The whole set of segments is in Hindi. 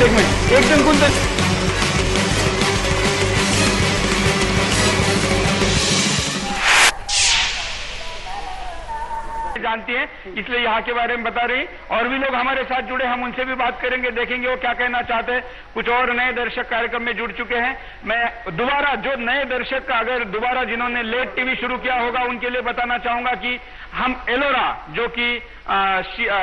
मिनट एक जन कौन जानती हैं, इसलिए यहाँ के बारे में बता रही। और भी लोग हमारे साथ जुड़े, हम उनसे भी बात करेंगे, देखेंगे वो क्या कहना चाहते हैं। कुछ और नए दर्शक कार्यक्रम में जुड़ चुके हैं। मैं दोबारा जो नए दर्शक का अगर दोबारा जिन्होंने लेट टीवी शुरू किया होगा उनके लिए बताना चाहूंगा कि हम एलोरा जो कि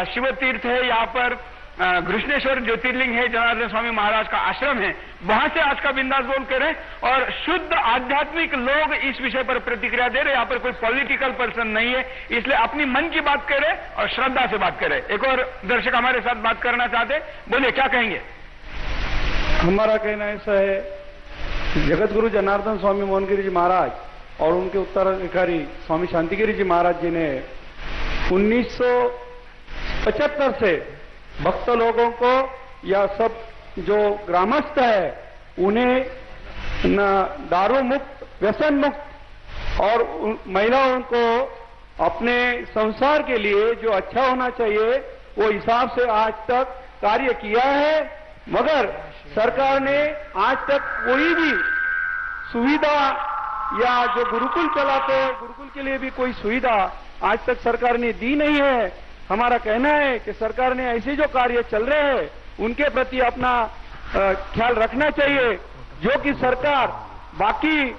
शिव तीर्थ है, यहाँ पर घृष्णेश्वर ज्योतिर्लिंग है, जनार्दन स्वामी महाराज का आश्रम है, वहां से आज का बिंदास बोल कर रहे और शुद्ध आध्यात्मिक लोग इस विषय पर प्रतिक्रिया दे रहे। यहाँ पर कोई पॉलिटिकल पर्सन नहीं है, इसलिए अपनी मन की बात करे और श्रद्धा से बात करे। एक और दर्शक हमारे साथ बात करना चाहते, बोलिए क्या कहेंगे। हमारा कहना ऐसा है, जगत गुरु जनार्दन स्वामी मोहनगिरी जी महाराज और उनके उत्तराधिकारी स्वामी शांतिगिरी जी महाराज जी ने 1975 से भक्त लोगों को या सब जो ग्रामस्थ है उन्हें न दारू मुक्त, व्यसन मुक्त और महिलाओं को अपने संसार के लिए जो अच्छा होना चाहिए वो हिसाब से आज तक कार्य किया है। मगर सरकार ने आज तक कोई भी सुविधा या जो गुरुकुल चलाते हैं गुरुकुल के लिए भी कोई सुविधा आज तक सरकार ने दी नहीं है। हमारा कहना है कि सरकार ने ऐसे जो कार्य चल रहे हैं उनके प्रति अपना ख्याल रखना चाहिए। जो कि सरकार बाकी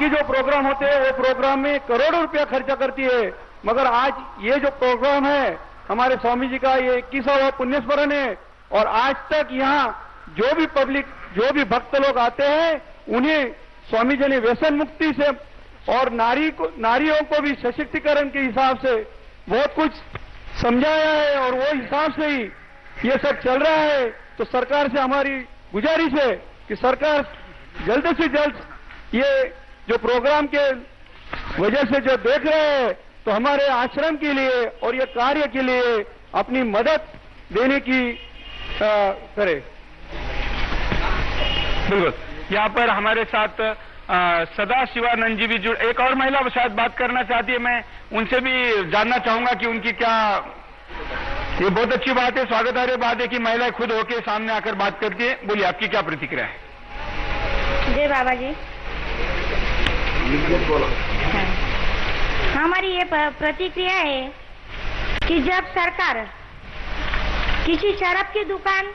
जो प्रोग्राम होते हैं वो प्रोग्राम में करोड़ों रुपया खर्चा करती है, मगर आज ये जो प्रोग्राम है हमारे स्वामी जी का ये 21वां पुण्य स्मरण है और आज तक यहाँ जो भी पब्लिक, जो भी भक्त लोग आते हैं उन्हें स्वामी जी ने व्यसन मुक्ति से और नारियों को भी सशक्तिकरण के हिसाब से बहुत कुछ समझाया है और वो हिसाब से ही ये सब चल रहा है। तो सरकार से हमारी गुजारिश है कि सरकार जल्द से जल्द ये जो प्रोग्राम के वजह से जो देख रहे हैं तो हमारे आश्रम के लिए और ये कार्य के लिए अपनी मदद देने की करे। बिल्कुल, यहाँ पर हमारे साथ सदा शिवानंद जी भी जुड़, एक और महिला शायद बात करना चाहती है, मैं उनसे भी जानना चाहूंगा कि उनकी क्या, ये बहुत अच्छी बात है, स्वागतार्ह बात है कि महिलाएं खुद होके सामने आकर बात करती है। बोलिए आपकी क्या प्रतिक्रिया है। जय बाबा जी। हाँ। हमारी ये प्रतिक्रिया है कि जब सरकार किसी शराब की दुकान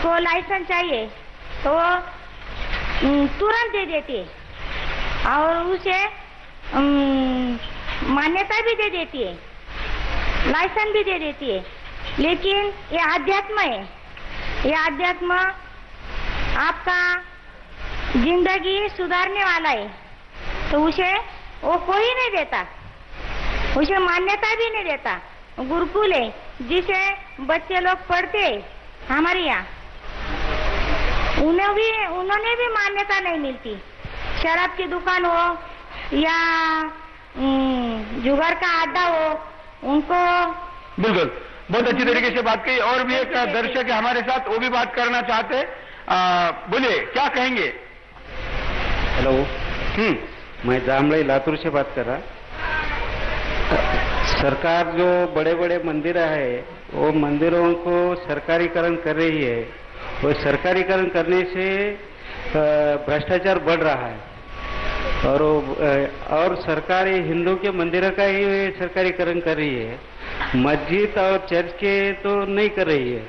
को लाइसेंस चाहिए तो तुरंत दे देती है और उसे मान्यता भी दे देती है, लाइसेंस भी दे देती है। लेकिन ये अध्यात्म है, ये अध्यात्म आपका जिंदगी सुधारने वाला है, तो उसे वो कोई नहीं देता, उसे मान्यता भी नहीं देता। गुरुकुल है जिसे बच्चे लोग पढ़ते हमारे यहाँ, उन्होंने भी मान्यता नहीं मिलती। शराब की दुकान हो या जुगार का अड्डा हो, उनको बिल्कुल बहुत अच्छी तरीके से बात की। और भी एक दर्शक है हमारे साथ, वो भी बात करना चाहते हैं, बोलिए क्या कहेंगे। हेलो, मैं जामलाई लातूर से बात कर रहा। सरकार जो बड़े बड़े मंदिर है वो मंदिरों को सरकारीकरण कर रही है, वो सरकारीकरण करने से भ्रष्टाचार बढ़ रहा है और सरकार हिंदू के मंदिरों का ही सरकारीकरण कर रही है, मस्जिद और चर्च के तो नहीं कर रही है।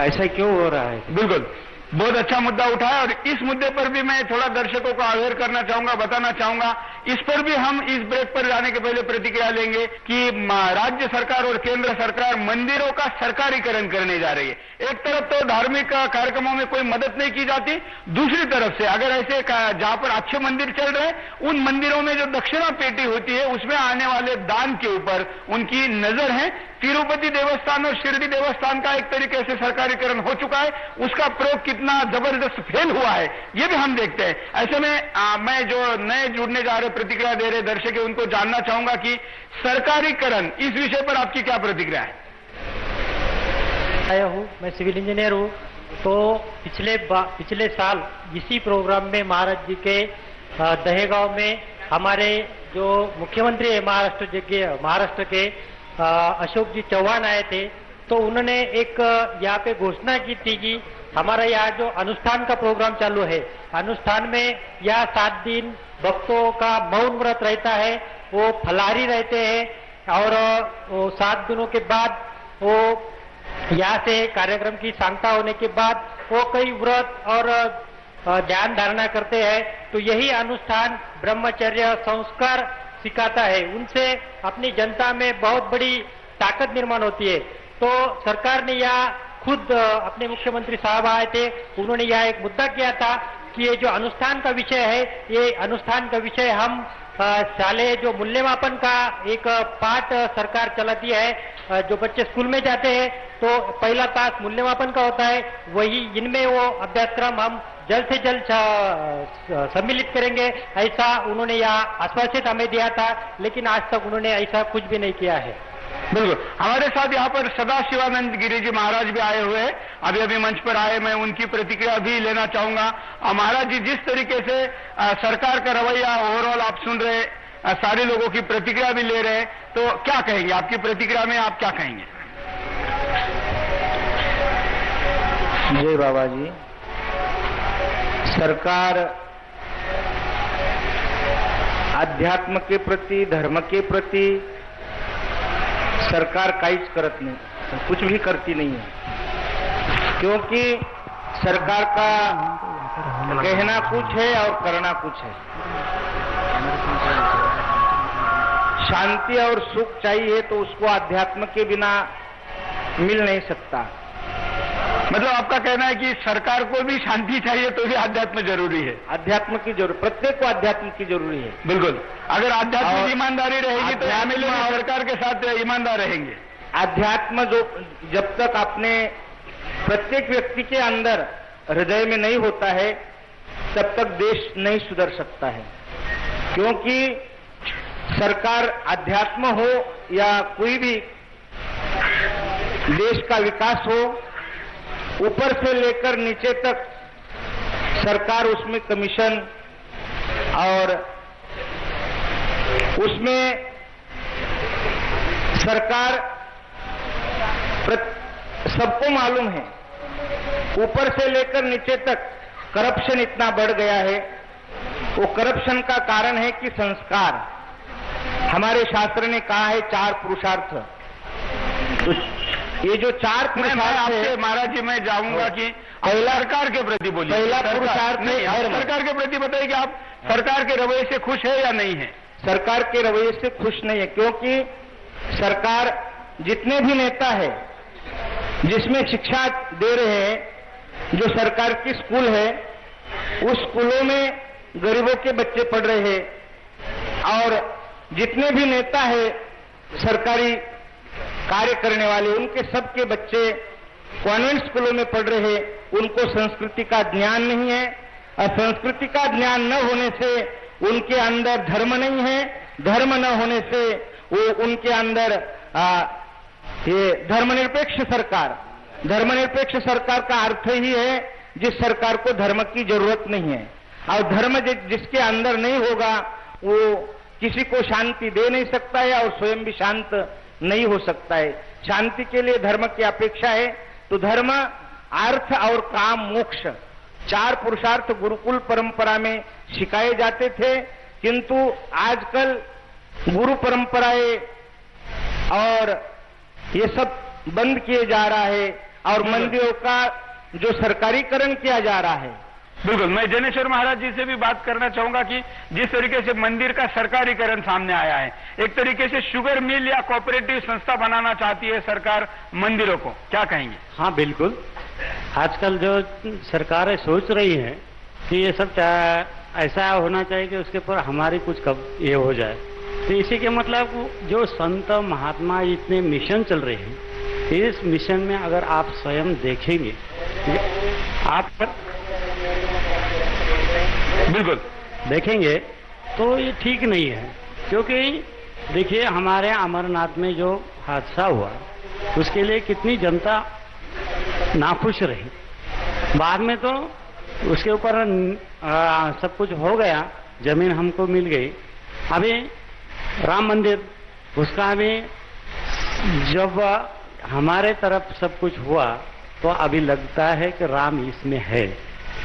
ऐसा क्यों हो रहा है। बिल्कुल बहुत अच्छा मुद्दा उठाया और इस मुद्दे पर भी मैं थोड़ा दर्शकों को अवेयर करना चाहूंगा, बताना चाहूंगा। इस पर भी हम इस ब्रेक पर जाने के पहले प्रतिक्रिया लेंगे कि राज्य सरकार और केंद्र सरकार मंदिरों का सरकारीकरण करने जा रही है। एक तरफ तो धार्मिक कार्यक्रमों में कोई मदद नहीं की जाती, दूसरी तरफ से अगर ऐसे जहां पर अच्छे मंदिर चल रहे हैं उन मंदिरों में जो दक्षिणा पेटी होती है उसमें आने वाले दान के ऊपर उनकी नजर है। तिरुपति देवस्थान और शिरडी देवस्थान का एक तरीके से सरकारीकरण हो चुका है, उसका प्रयोग कितना जबरदस्त फेल हुआ है ये भी हम देखते हैं। ऐसे में मैं जो नए जुड़ने जा रहे प्रतिक्रिया दे रहे दर्शक है उनको जानना चाहूंगा कि सरकारीकरण इस विषय पर आपकी क्या प्रतिक्रिया है। आया हूँ, मैं सिविल इंजीनियर हूँ। तो पिछले साल इसी प्रोग्राम में महाराज जी के दहेगांव में हमारे जो मुख्यमंत्री है महाराष्ट्र के अशोक जी चौहान आए थे। तो उन्होंने एक यहाँ पे घोषणा की थी कि हमारा यहाँ जो अनुष्ठान का प्रोग्राम चालू है, अनुष्ठान में यहाँ 7 दिन भक्तों का मौन व्रत रहता है, वो फलाहारी रहते हैं और वो 7 दिनों के बाद वो यहाँ से कार्यक्रम की सांगता होने के बाद वो कई व्रत और ध्यान धारणा करते हैं। तो यही अनुष्ठान ब्रह्मचर्य संस्कार सिखाता है, उनसे अपनी जनता में बहुत बड़ी ताकत निर्माण होती है। तो सरकार ने यहाँ खुद अपने मुख्यमंत्री साहब आए थे, उन्होंने यहाँ एक मुद्दा किया था कि ये जो अनुष्ठान का विषय है, ये अनुष्ठान का विषय हम शालेय जो मूल्यमापन का एक पाठ सरकार चलाती है, जो बच्चे स्कूल में जाते हैं तो पहला तास मूल्यमापन का होता है, वही इनमें वो अभ्यासक्रम हम जल्द से जल्द सम्मिलित करेंगे, ऐसा उन्होंने यहाँ आश्वासित हमें दिया था, लेकिन आज तक उन्होंने ऐसा कुछ भी नहीं किया है। बिल्कुल। हमारे साथ यहाँ पर सदाशिवानंद गिरी जी महाराज भी आए हुए हैं, अभी अभी मंच पर आए, मैं उनकी प्रतिक्रिया भी लेना चाहूंगा। महाराज जी, जिस तरीके से सरकार का रवैया ओवरऑल आप सुन रहे, सारे लोगों की प्रतिक्रिया भी ले रहे, तो क्या कहेंगे? आपकी प्रतिक्रिया में आप क्या कहेंगे? जय बाबा जी। सरकार अध्यात्म के प्रति, धर्म के प्रति सरकार काहीच करत नहीं, कुछ भी करती नहीं है, क्योंकि सरकार का कहना कुछ है और करना कुछ है। शांति और सुख चाहिए तो उसको अध्यात्म के बिना मिल नहीं सकता। मतलब आपका कहना है कि सरकार को भी शांति चाहिए तो भी अध्यात्म जरूरी है? अध्यात्म की जरूरत, प्रत्येक को अध्यात्म की जरूरी है। बिल्कुल। अगर आध्यात्मिक ईमानदारी रहेगी तो एमएलए सरकार के साथ ईमानदार रहेंगे। अध्यात्म जो जब तक अपने प्रत्येक व्यक्ति के अंदर हृदय में नहीं होता है, तब तक देश नहीं सुधर सकता है। क्योंकि सरकार अध्यात्म हो या कोई भी देश का विकास हो, ऊपर से लेकर नीचे तक सरकार उसमें कमीशन और उसमें सरकार सबको मालूम है, ऊपर से लेकर नीचे तक करप्शन इतना बढ़ गया है। वो करप्शन का कारण है कि संस्कार, हमारे शास्त्र ने कहा है 4 पुरुषार्थ। तो ये जो 4 पुरुषार्थ है, महाराज जी मैं जाऊंगा कि पहला सरकार के प्रति बोलिए। पहला पुरुषार्थ नहीं, सरकार के प्रति बताइए कि आप सरकार के रवैये से खुश है या नहीं है? सरकार के रवैये से खुश नहीं है, क्योंकि सरकार जितने भी नेता है जिसमें शिक्षा दे रहे हैं, जो सरकार की स्कूल है, उस स्कूलों में गरीबों के बच्चे पढ़ रहे हैं। और जितने भी नेता है सरकारी कार्य करने वाले, उनके सबके बच्चे कॉन्वेंट स्कूलों में पढ़ रहे हैं, उनको संस्कृति का ज्ञान नहीं है। और संस्कृति का ज्ञान न होने से उनके अंदर धर्म नहीं है, धर्म न होने से वो उनके अंदर ये धर्मनिरपेक्ष सरकार का अर्थ ही है जिस सरकार को धर्म की जरूरत नहीं है। और धर्म जिसके अंदर नहीं होगा वो किसी को शांति दे नहीं सकता है और स्वयं भी शांत नहीं हो सकता है। शांति के लिए धर्म की अपेक्षा है। तो धर्म, अर्थ और काम, मोक्ष, 4 पुरुषार्थ गुरुकुल परंपरा में सिखाए जाते थे, किंतु आजकल गुरु परंपराएं और ये सब बंद किए जा रहा है और मंदिरों का जो सरकारीकरण किया जा रहा है। बिल्कुल। मैं जनेश्वर महाराज जी से भी बात करना चाहूंगा कि जिस तरीके से मंदिर का सरकारीकरण सामने आया है, एक तरीके से शुगर मिल या कोऑपरेटिव संस्था बनाना चाहती है सरकार मंदिरों को, क्या कहेंगे? हाँ बिल्कुल। आजकल जो सरकारें सोच रही हैं कि ये सब ऐसा होना चाहिए कि उसके ऊपर हमारी कुछ कब ये हो जाए, तो इसी के मतलब जो संत महात्मा इतने मिशन चल रहे हैं, इस मिशन में अगर आप स्वयं देखेंगे, आप बिल्कुल देखेंगे तो ये ठीक नहीं है। क्योंकि देखिए हमारे अमरनाथ में जो हादसा हुआ उसके लिए कितनी जनता नाखुश रही, बाद में तो उसके ऊपर सब कुछ हो गया, जमीन हमको मिल गई। अभी राम मंदिर उसका भी जब हमारे तरफ सब कुछ हुआ तो अभी लगता है कि राम इसमें है।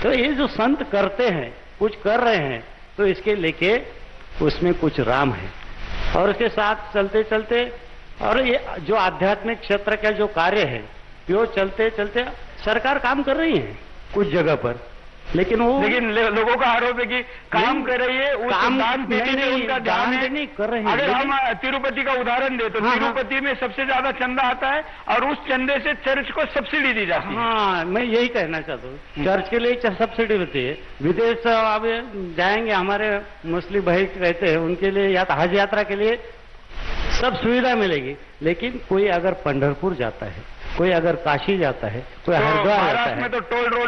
तो ये जो संत करते हैं, कुछ कर रहे हैं, तो इसके लेके उसमें कुछ राम है। और उसके साथ चलते चलते, और ये जो आध्यात्मिक क्षेत्र का जो कार्य है, वो चलते चलते सरकार काम कर रही है कुछ जगह पर, लेकिन लोगों का आरोप है कि काम कर रही है, उस दान देने में उनका ध्यान नहीं कर रहे हैं। अगर हम तिरुपति का उदाहरण दे तो तिरुपति में सबसे ज्यादा चंदा आता है और उस चंदे से चर्च को सब्सिडी दी जाती है। हाँ, मैं यही कहना चाहता हूँ, चर्च के लिए सब्सिडी होती है। विदेश अब जाएंगे, हमारे मुस्लिम भाई रहते हैं, उनके लिए या हज यात्रा के लिए सब सुविधा मिलेगी, लेकिन कोई अगर पंढरपुर जाता है, कोई अगर काशी जाता है, कोई हरिद्वार जाता है, में तो टोल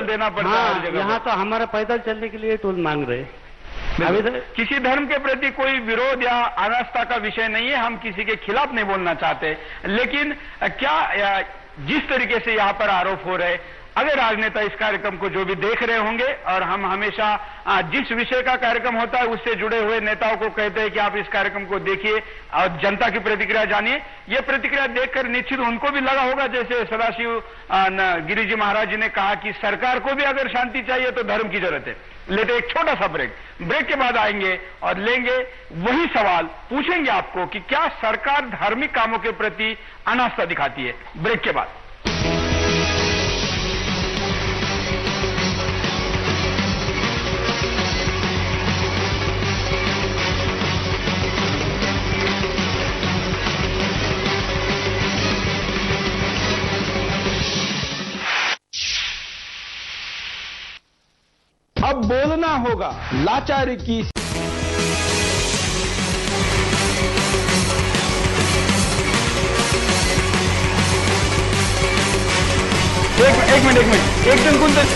देना पड़ता है। यहाँ तो हमारा पैदल चलने के लिए टोल मांग रहे हैं। अभी तो किसी धर्म के प्रति कोई विरोध या अनास्था का विषय नहीं है, हम किसी के खिलाफ नहीं बोलना चाहते, लेकिन क्या जिस तरीके से यहाँ पर आरोप हो रहे, अगर राजनेता इस कार्यक्रम को जो भी देख रहे होंगे, और हम हमेशा जिस विषय का कार्यक्रम होता है उससे जुड़े हुए नेताओं को कहते हैं कि आप इस कार्यक्रम को देखिए और जनता की प्रतिक्रिया जानिए। ये प्रतिक्रिया देखकर निश्चित उनको भी लगा होगा, जैसे सदाशिव गिरी जी महाराज जी ने कहा कि सरकार को भी अगर शांति चाहिए तो धर्म की जरूरत है। लेते एक छोटा सा ब्रेक के बाद आएंगे और लेंगे वही सवाल, पूछेंगे आपको कि क्या सरकार धार्मिक कामों के प्रति अनास्था दिखाती है। ब्रेक के बाद। अब बोलना होगा लाचारी की। एक मिनट एक दिन कुंदन